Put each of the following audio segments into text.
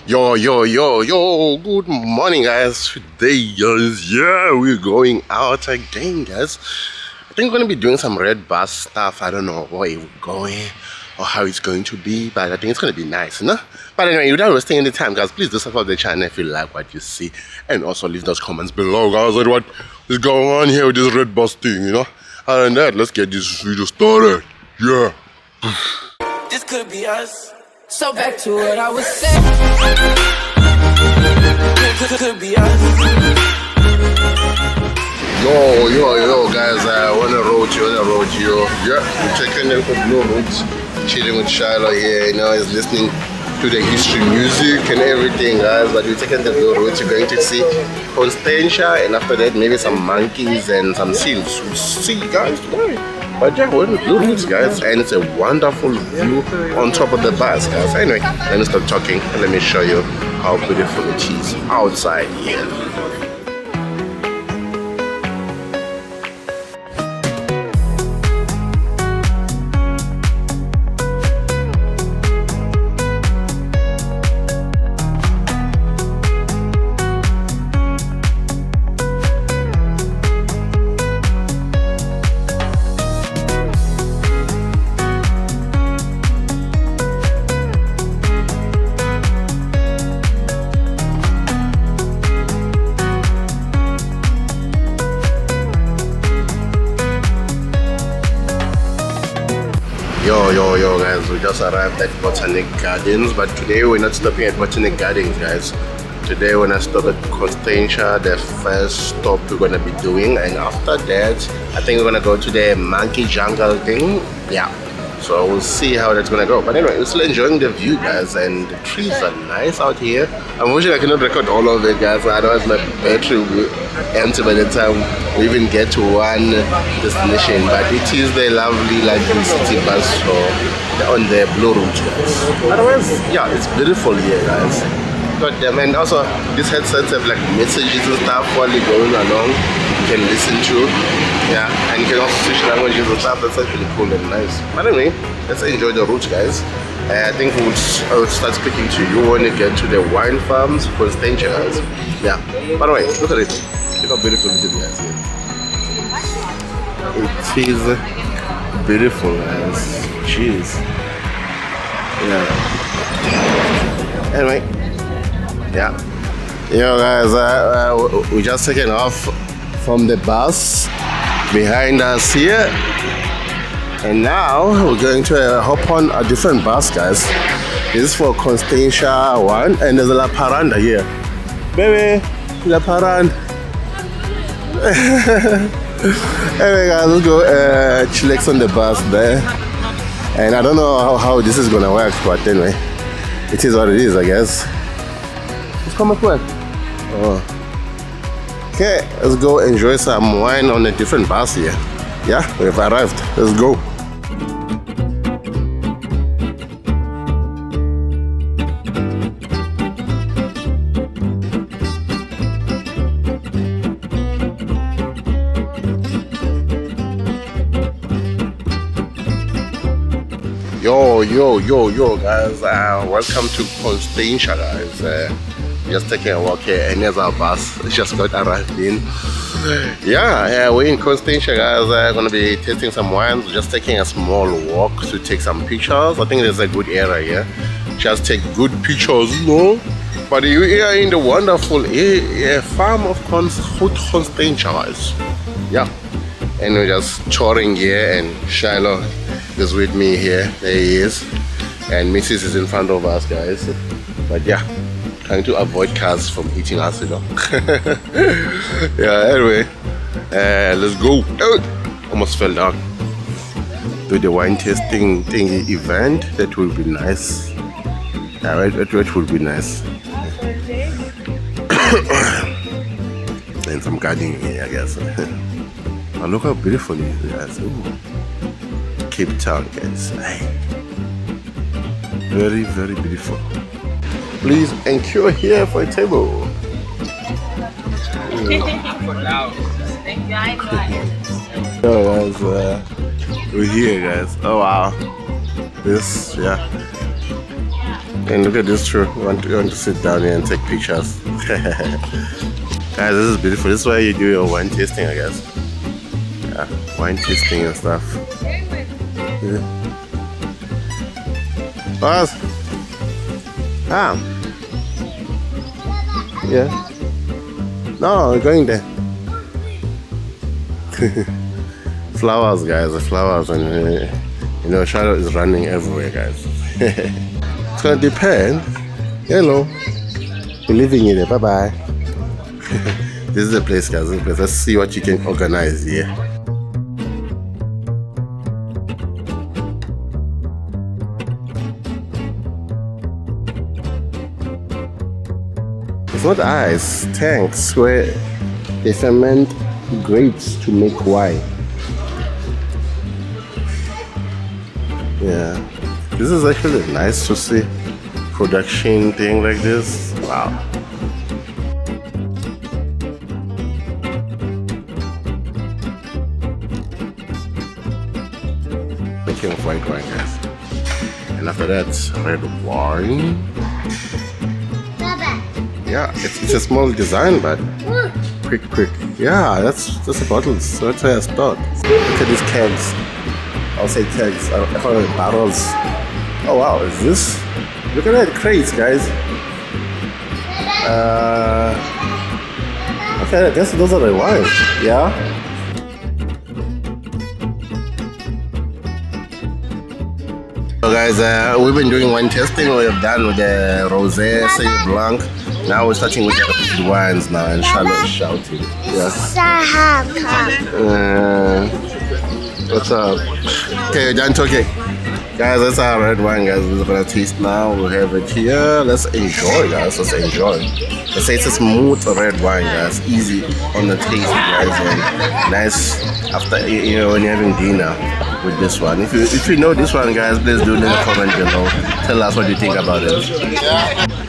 Yo, good morning guys. Today is, we're going out again guys. I think we're gonna be doing some red bus stuff. I don't know where we're going or how it's going to be, but I think it's gonna be nice, no? But anyway, without wasting any time guys, please do subscribe to the channel if you like what you see, and also leave those comments below guys on what is going on here with this red bus thing, you know. Other than that, let's get this video started. Yeah. This could be us. So back to what I was saying. Could be us. Yo guys, on the road, yeah, we're taking the blue route, chilling with Shiloh here, you know, he's listening to the history music and everything guys, but we're taking the blue route. You're going to see Constantia, and after that maybe some monkeys and some seals. We'll see guys today. But yeah, we're in the blue routes guys, and it's a wonderful view on top of the bus guys. Anyway, let me stop talking and let me show you how beautiful it is outside here. Yo guys, we just arrived at Botanic Gardens, but today we're not stopping at Botanic Gardens guys. Today we're gonna stop at Constantia, the first stop we're gonna be doing, and after that I think we're gonna go to the monkey jungle thing. Yeah, so we'll see how that's gonna go. But anyway, we're still enjoying the view guys, and the trees are nice out here. Unfortunately I cannot record all of it guys, otherwise my battery will empty by the time we even get to one destination. But it is the lovely like city bus on the blue route guys. Otherwise, yeah, it's beautiful here guys. God damn, and also these headsets have like messages and stuff while you're going along you can listen to. Yeah, and you can also switch languages and stuff. That's actually cool and nice. But anyway, let's enjoy the route guys. I think I would start speaking to you when you get to the wine farms, Constantia guys. Yeah, by the way, look at it. Look how beautiful it is guys here. It is beautiful guys. Jeez. Yeah. Anyway, yeah. Yo guys, we just taken off from the bus behind us here, and now we're going to hop on a different bus guys. This is for Constantia 1, and there's a La Paranda here. Baby, La Paranda. Anyway guys, let's go chillax on the bus there. And I don't know how this is gonna work, but anyway, it is what it is I guess. Let's come up with. Oh. Okay, let's go enjoy some wine on a different bus here. Yeah, we've arrived. Let's go. Yo guys, welcome to Constantia guys. Just taking a walk here, and here's our bus. It just got arrived in. Yeah, we're in Constantia guys. Gonna be tasting some wines. We're just taking a small walk to take some pictures. I think there's a good area here. Just take good pictures, you know. But we are in the wonderful farm of Hout Constantia guys. Yeah, and we're just touring here, and Shiloh is with me here. There he is, and Mrs. is in front of us guys. But yeah, trying to avoid cars from eating us, you know. Yeah, anyway, let's go. Almost fell down. Do the wine tasting thingy event. That will be nice. Yeah, it will be nice. And some gardening here, I guess. And look how beautiful it is guys. Ooh. Cape Town guys. Very, very beautiful. Please enquire here for a table. Oh guys, we're here guys. Oh wow. This, yeah. And look at this tree. You want to sit down here and take pictures. Guys, this is beautiful. This is where you do your wine tasting, I guess. Yeah, wine tasting and stuff. Yeah. What? Ah. Yeah. No, we're going there. Flowers, guys. The flowers, and you know, Charlotte is running everywhere, guys. It's gonna depend. Hello. We're leaving you there. Bye bye. This is the place, guys. This is the place. Let's see what you can organize here. It's not ice, tanks where they ferment grapes to make wine. Yeah, this is actually nice to see production thing like this. Wow. Making of white wine, guys. And after that, red wine. Yeah, it's a small design, but quick. Yeah, that's a bottle. So that's where I start. Look at these kegs. I'll say kegs. I call it barrels. Oh wow, is this? Look at that crates, guys. Okay, I guess those are the wines. Yeah. So guys, we've been doing wine tasting. We've done with the rosé, Saint Blanc. Now we're starting with the wines now, and Charlotte is shouting. Yeah. What's up? Okay, you're done talking. Guys, that's our red wine, guys. We're gonna taste now. We'll have it here. Let's enjoy, guys. Let's enjoy. Let's say it's a smooth red wine, guys. Easy on the taste, guys. And nice after, you know, when you're having dinner with this one. If you know this one, guys, please do leave a comment below. Tell us what you think about it.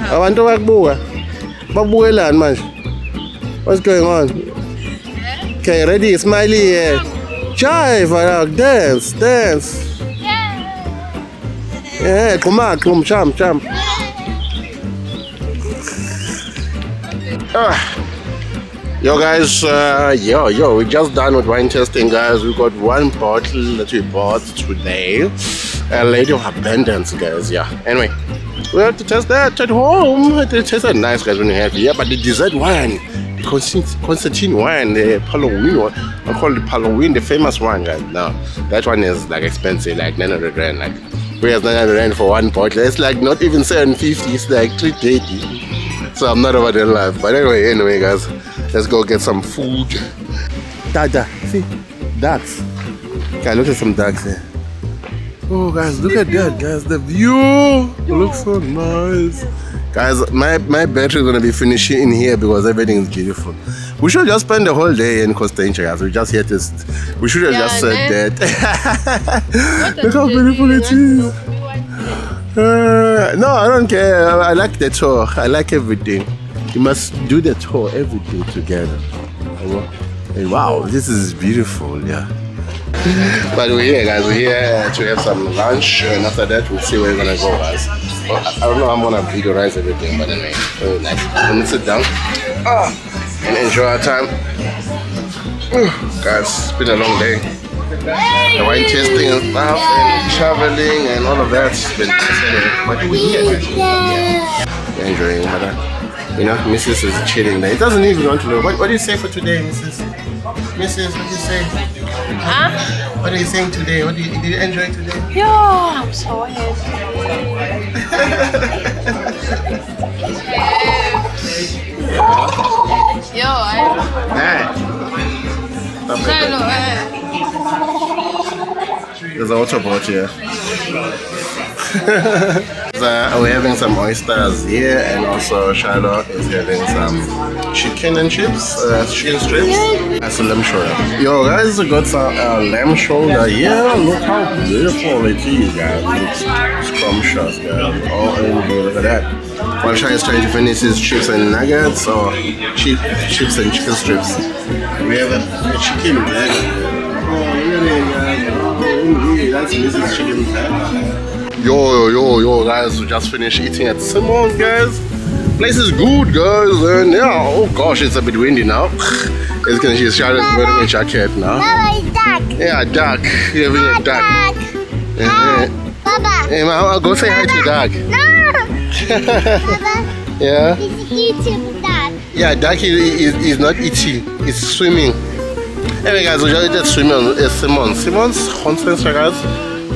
I want to work more. What's going on? Okay, ready? Smiley. Jive, dance. Yeah, come on, jump. Yo guys, we're just done with wine tasting, guys. We got one bottle that we bought today. A lady of abundance, guys. Yeah. Anyway, we have to test that at home. It tasted nice, guys, when you have it. Yeah, but the dessert wine, the Constantine wine, the Halloween one, I call it Halloween, the famous one, guys. Now that one is like expensive, like 900 rand, like. Whereas 900 rand for one bottle, it's like not even 750, it's like 380. So I'm not over there life. But anyway, guys, let's go get some food. Dada, see, ducks. Okay, look at some ducks here. Oh, guys, look at that, guys. The view looks so nice. Guys, my battery is gonna be finishing in here because everything is beautiful. We should just spend the whole day in Constantia, guys. We just here to. We should have just said that. Look how beautiful it is. No, I don't care. I like the tour. I like everything. You must do the tour every day together. And wow, this is beautiful, yeah. But we're here, guys. We're here to have some lunch, and after that, we'll see where we're gonna go, guys. Well, I don't know how I'm gonna videoize everything, but anyway, very nice. Let me sit down and enjoy our time. Guys, it's been a long day. The wine tasting and stuff, and traveling, and all of that's been nice anyway. But we're here, guys. We're enjoying it. You know, Mrs. is chilling there. It doesn't even want to know. What do you say for today, Mrs.? Mrs., what do you say? Huh? What are you saying today? Did you enjoy today? Yo, I'm so happy. Yo, There's a water bottle here. We're having some oysters here, and also Charlotte is having some chicken and chips, chicken strips. That's a lamb shoulder. Yo guys, we got some lamb shoulder here. Look how beautiful it is, guys. It's scrumptious, guys. Oh, look at that. While Shai is trying to finish his chips and nuggets, or chips and chicken strips. We have a chicken nugget. Oh, really, guys? Oh, really? That's Mrs. Chicken nugget. Yo, guys, we just finished eating at Simon's, guys. Place is good, guys, and yeah, oh gosh, it's a bit windy now. As you can see, Charlotte's wearing a jacket now. Baba, it's duck. Yeah, duck. You're having a duck. Baba. Hey, I'll go say hi to duck. No. Baba. Yeah? It's eating duck. Yeah, duck is not eating, it's swimming. Anyway, guys, we just swimming at Simon's. Simon's Constantia, guys.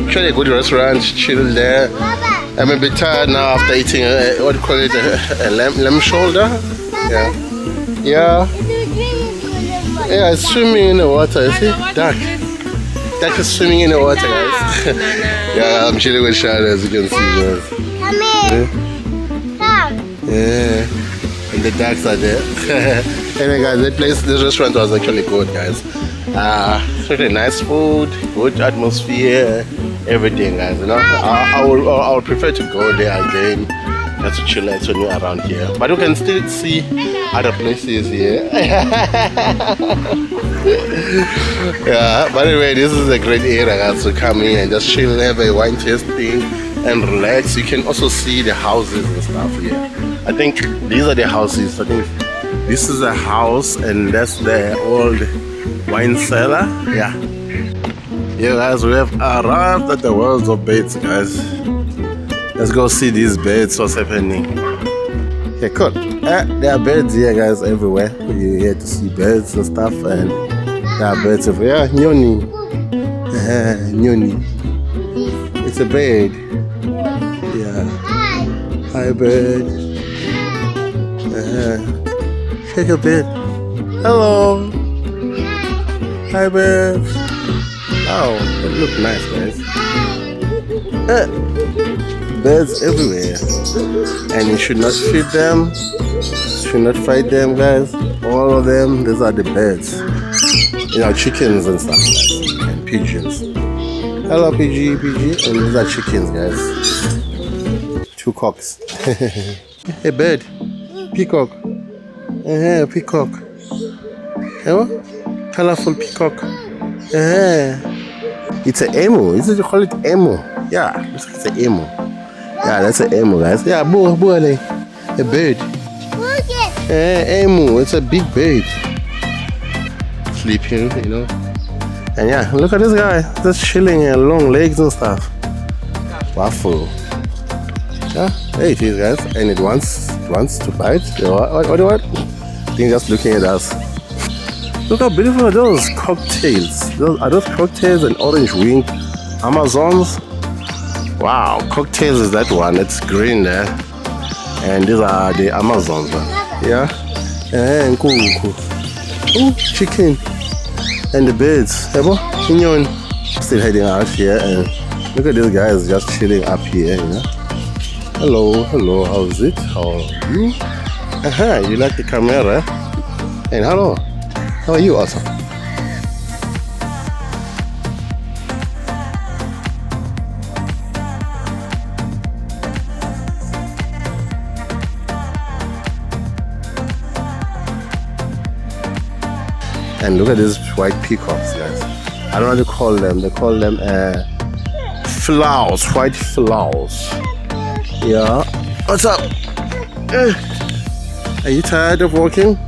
Actually a good restaurant, chill there. Baba. I'm a bit tired now after eating what do you call it, a lamb shoulder. Yeah. Yeah. Yeah, it's swimming in the water. You see? Duck. Duck is swimming in the water, guys. Yeah, I'm chilling with Charlotte, as you can see, guys. Come here. Come. Yeah. And the ducks are there. Anyway, guys, this restaurant was actually good, guys. Really nice food, good atmosphere, everything, guys. You know, I would prefer to go there again, just to chill out around here. But you can still see other places here. Yeah. But anyway, this is a great area, guys, to come in and just chill, have a wine tasting, and relax. You can also see the houses and stuff here. I think these are the houses. I think this is a house, and that's the old wine cellar. Yeah. Yeah, guys, we have arrived at the world of beds, guys. Let's go see these beds, what's happening. Yeah, cool. There are beds here, guys, everywhere. You're here to see beds and stuff, and there are beds everywhere. Yeah, Nyoni. Nyoni. It's a bed. Yeah. Hi, bed. Shake your bed. Hello. Hi, bed. Wow, it looks nice, guys. Birds everywhere, and you should not feed them. Should not fight them, guys. All of them. These are the birds. You know, chickens and stuff, guys, and pigeons. Hello, PG, and these are chickens, guys. 2 cocks. Hey, bird. Peacock. Peacock. Hello? Colorful peacock. It's an emu. You call it emu. Yeah, it's an emu. Yeah, that's an emu, guys. Yeah, a bird. Emu. It's a big bird. Sleeping, you know. And yeah, look at this guy. Just chilling and long legs and stuff. Waffle. Yeah, there it is, guys. And it wants to bite. What? I think just looking at us. Look how beautiful are those cocktails. Are those cocktails and orange wing Amazons? Wow, cocktails is that one. It's green there. And these are the Amazons. Yeah? And cool. Oh, chicken. And the birds. Still heading out here, and look at these guys just chilling up here, you know. Hello, how's it? How are you? You like the camera? And hello. How are you also? And look at these white peacocks, guys. I don't know what to call them. They call them flowers, white flowers. Yeah. What's up? Are you tired of walking?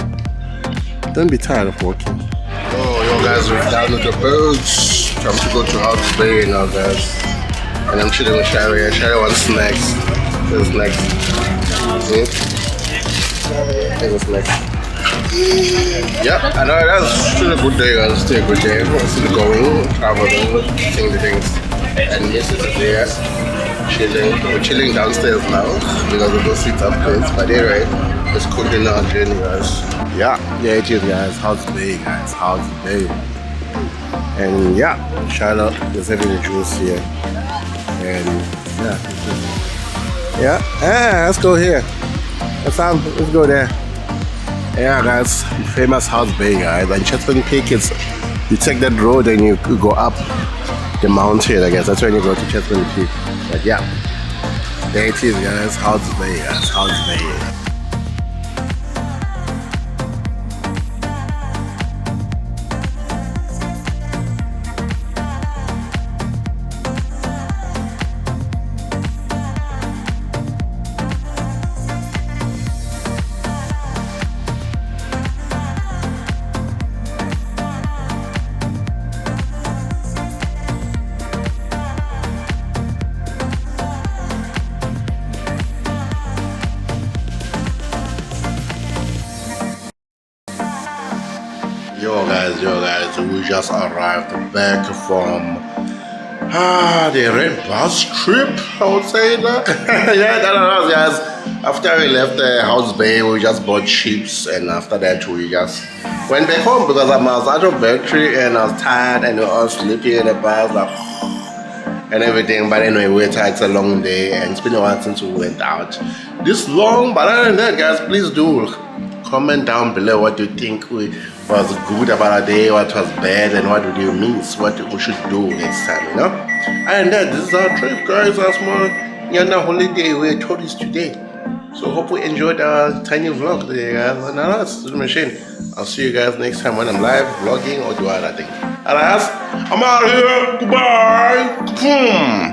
Don't be tired of walking. Yo guys, we're down at the birds. Time to go to Hout Bay now, guys. And I'm chilling with Sherry. Sherry wants snacks. There's snacks. See? There's snacks. Yeah, I know that's still a good day, guys. Still a good day. We're still going, traveling, seeing the things. And yes, it's there. Chilling. We're chilling downstairs now because of those seats upstairs. But anyway, it's cooking our journey, guys. Yeah, it is, guys. Hout Bay, guys. Hout Bay. And yeah, Charlotte is having a juice here. And yeah, let's go here. Let's go there. Yeah, guys, famous Hout Bay, guys. And Chesapeake Peak is, you take that road and you go up the mountain, I guess. That's when you go to Chesapeake Peak. But yeah, there it is, guys. Hout Bay, guys. Hout Bay. Yo guys, we just arrived back from the red bus trip, I would say that. Yeah, that was guys. After we left Hout Bay, we just bought chips, and after that we just went back home because I was out of battery and I was tired and we were all sleeping in the bus like, and everything. But anyway, we're tired, it's a long day and it's been a while since we went out this long. But other than that guys, please do comment down below what you think was good about our day, what was bad, and what would you miss, what we should do next time, you know. And that this is our trip guys, our small holiday. We're tourists today, so hope we enjoyed our tiny vlog today guys. And that's ZuluMachine. I'll see you guys next time when I'm live vlogging or do other things. And I'm out here, goodbye.